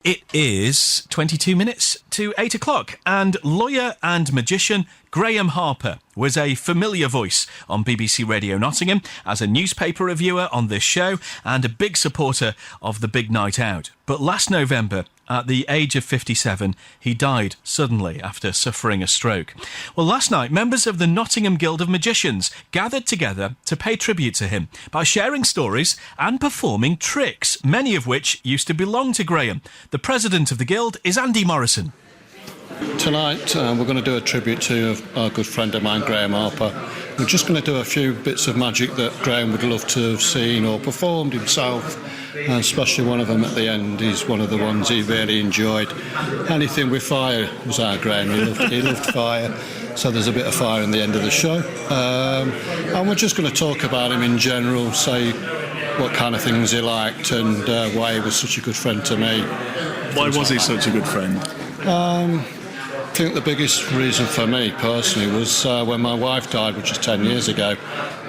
It is 22 minutes to 8 o'clock, and lawyer and magician Graham Harper was a familiar voice on BBC Radio Nottingham as a newspaper reviewer on this show and a big supporter of the big night out. But last November, at the age of 57, he died suddenly after suffering a stroke. Well, last night, members of the Nottingham Guild of Magicians gathered together to pay tribute to him by sharing stories and performing tricks, many of which used to belong to Graham. The president of the Guild is Andy Morrison. Tonight we're going to do a tribute to a good friend of mine, Graham Harper. We're just going to do a few bits of magic that Graham would love to have seen or performed himself, and especially one of them at the end. He's one of the ones he really enjoyed. Anything with fire was our Graham. He loved fire, so there's a bit of fire in the end of the show. And we're just going to talk about him in general, say what kind of things he liked and why he was such a good friend to me. Why was he such a good friend? I think the biggest reason for me personally was when my wife died, which is 10 years ago.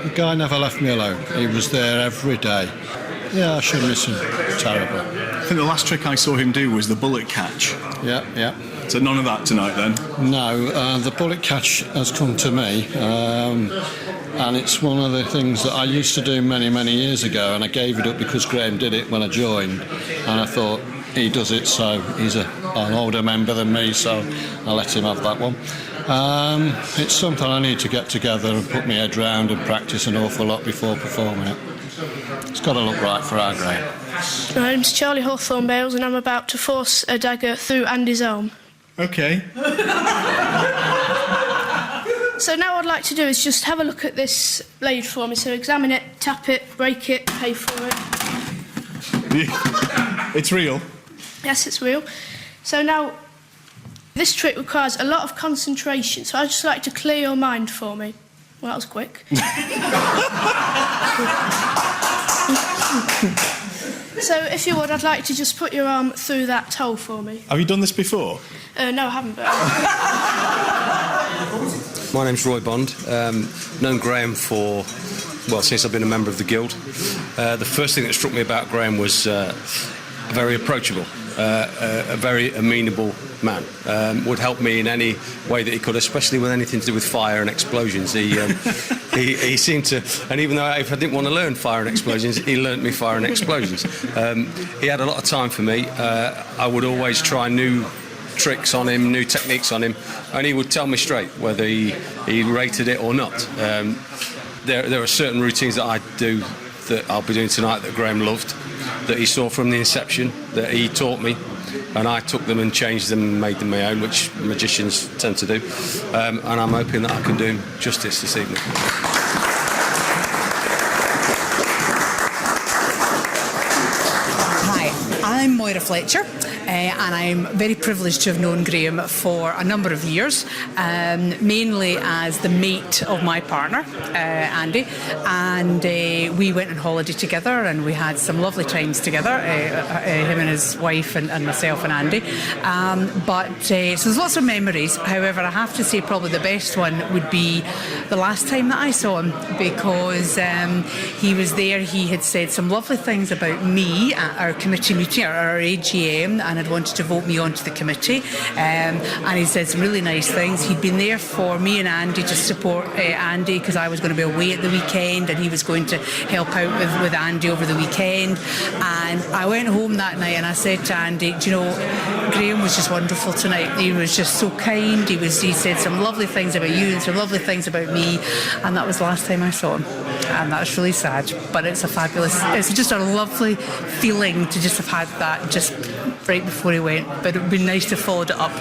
The guy never left me alone. He was there every day. Yeah, I should miss him terribly. I think the last trick I saw him do was the bullet catch. Yeah. So none of that tonight then? No, the bullet catch has come to me, and it's one of the things that I used to do many, many years ago, and I gave it up because Graham did it when I joined, and I thought, he does it, so he's an older member than me, so I let him have that one. It's something I need to get together and put my head round and practice an awful lot before performing it. It's got to look right for our Graham. My name's Charlie Hawthorne Bales, and I'm about to force a dagger through Andy's arm. OK. So now what I'd like to do is just have a look at this blade for me. So examine it, tap it, break it, pay for it. It's real? Yes, it's real. So now, this trick requires a lot of concentration, so I'd just like to clear your mind for me. Well, that was quick. So, if you would, I'd like to just put your arm through that hole for me. Have you done this before? No, I haven't, but... My name's Roy Bond. Known Graham for, well, since I've been a member of the Guild. The first thing that struck me about Graham was very approachable, a very amenable man. Would help me in any way that he could, especially with anything to do with fire and explosions. He seemed to, and even though if I didn't want to learn fire and explosions, he learnt me fire and explosions. He had a lot of time for me. I would always try new tricks on him, new techniques on him, and he would tell me straight whether he rated it or not. There are certain routines that I do that I'll be doing tonight that Graham loved, that he saw from the inception, that he taught me, and I took them and changed them and made them my own, which magicians tend to do, and I'm hoping that I can do him justice this evening. Hi, I'm Moira Fletcher. And I'm very privileged to have known Graham for a number of years, mainly as the mate of my partner, Andy, and we went on holiday together and we had some lovely times together, him and his wife and myself and Andy. So there's lots of memories. However, I have to say probably the best one would be the last time that I saw him, because he was there. He had said some lovely things about me at our committee meeting, our AGM, and had wanted to vote me onto the committee, and he said some really nice things. He'd been there for me and Andy to support Andy, because I was going to be away at the weekend and he was going to help out with Andy over the weekend. And I went home that night and I said to Andy, do you know, Graham was just wonderful tonight. He was just so kind. He said some lovely things about you and some lovely things about me, and that was the last time I saw him, and that's really sad, but it's just a lovely feeling to just have had that just right before he went, but it would be nice to follow it up.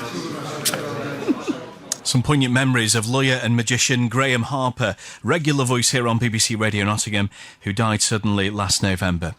Some poignant memories of lawyer and magician Graham Harper, regular voice here on BBC Radio Nottingham, who died suddenly last November.